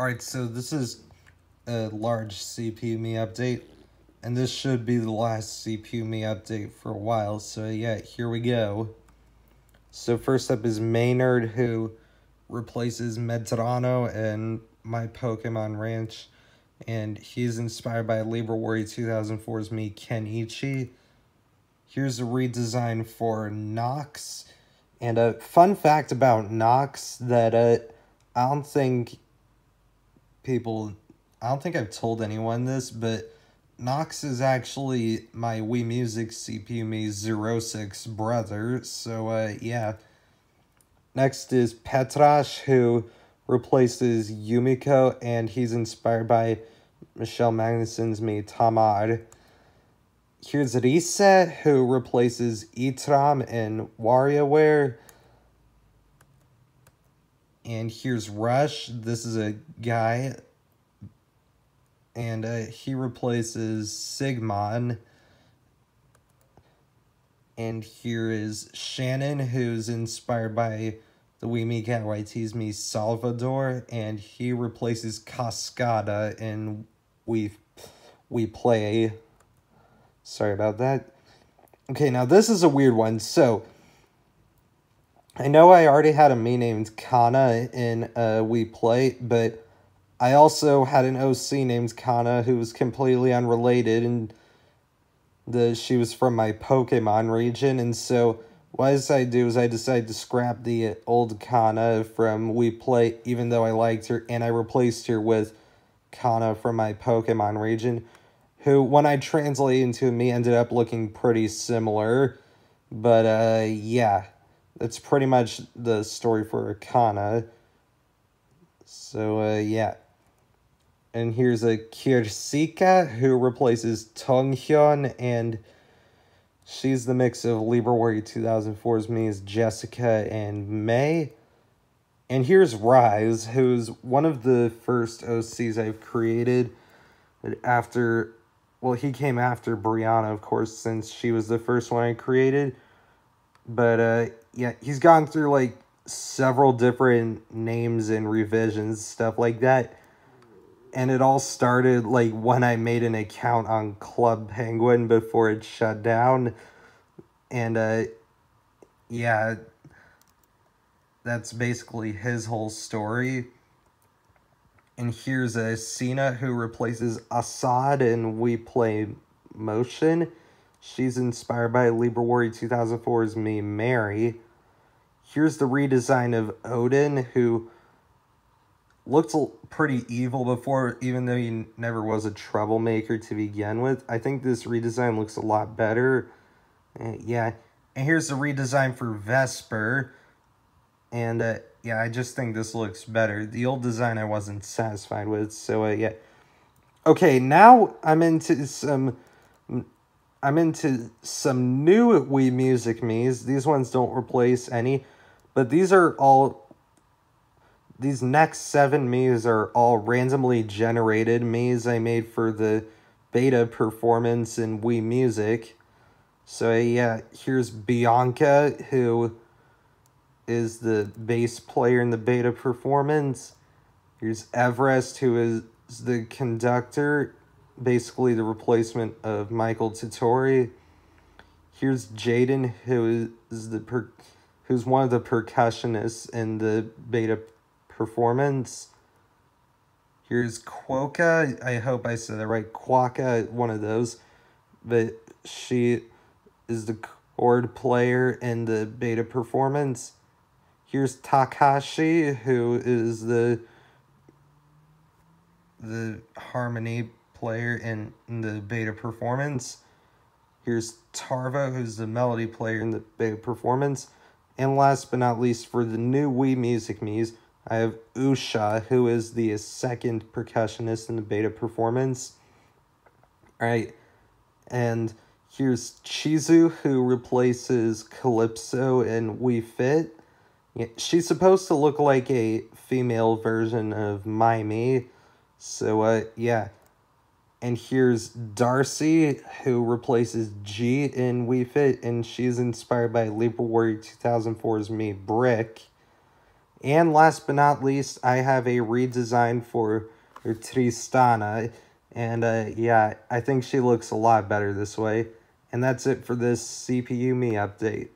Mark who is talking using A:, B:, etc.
A: Alright, so this is a large CPU Mii update, and this should be the last CPU Mii update for a while, so yeah, here we go. So first up is Maynard, who replaces Medrano in my Pokemon Ranch, and he's inspired by Library 2004's Mii Kenichi. Here's a redesign for Knox, and a fun fact about Knox that I don't think I've told anyone this, but Knox is actually my Wii Music CPU Mii 06 brother, so yeah. Next is Petraj, who replaces Yumiko, and he's inspired by Michelle Magnuson's Mii Tamar. Here's Ryze, who replaces Itram in WarioWare. And here's Rush. This is a guy, and he replaces Sigmon. And here is Shannon, who's inspired by the Wii Mii Cat YT's Mii Salvador, and he replaces Cascada in We Play. Sorry about that. Okay, now this is a weird one. So I know I already had a Mii named Kana in We Play, but I also had an OC named Kana who was completely unrelated, and she was from my Pokemon region, and so what I decided to do is I decided to scrap the old Kana from We Play, even though I liked her, and I replaced her with Kana from my Pokemon region, who, when I translated into me, ended up looking pretty similar, but yeah. That's pretty much the story for Akana. So, yeah. And here's a Kirsika, who replaces Tonghyun, and she's the mix of Library 2004's Mii's Jessica and May. And here's Ryze, who's one of the first OCs I've created after, well, he came after Brianna, of course, since she was the first one I created. But, yeah, he's gone through, like, several different names and revisions, stuff like that. And it all started, like, when I made an account on Club Penguin before it shut down. And, yeah, that's basically his whole story. And here's a Cena, who replaces Assad in We Play Motion. She's inspired by Library 2004's Mii Mary. Here's the redesign of Odin, who looked pretty evil before, even though he never was a troublemaker to begin with. I think this redesign looks a lot better. Yeah. And here's the redesign for Vesper. And yeah, I just think this looks better. The old design I wasn't satisfied with, so yeah. Okay, now I'm into some new Wii Music Miis. These ones don't replace any, but these next 7 Miis are all randomly generated Miis I made for the beta performance in Wii Music. So yeah, here's Bianca, who is the bass player in the beta performance. Here's Everest, who is the conductor, basically the replacement of Michael Tottori. Here's Jaden, who is who's one of the percussionists in the beta performance. Here's Quokka. I hope I said that right. Quokka, one of those. But she is the chord player in the beta performance. Here's Takashi, who is the harmony player in the beta performance. Here's Tarva, who's the melody player in the beta performance. And last but not least, for the new Wii Music Miis, I have Usha, who is the second percussionist in the beta performance. Alright, and here's Chizu, who replaces Calypso in Wii Fit. Yeah, she's supposed to look like a female version of Mii. So, yeah. And here's Darcy, who replaces G in Wii Fit, and she's inspired by Library 2004's Mii Brick. And last but not least, I have a redesign for Tristana. And yeah, I think she looks a lot better this way. And that's it for this CPU Mii update.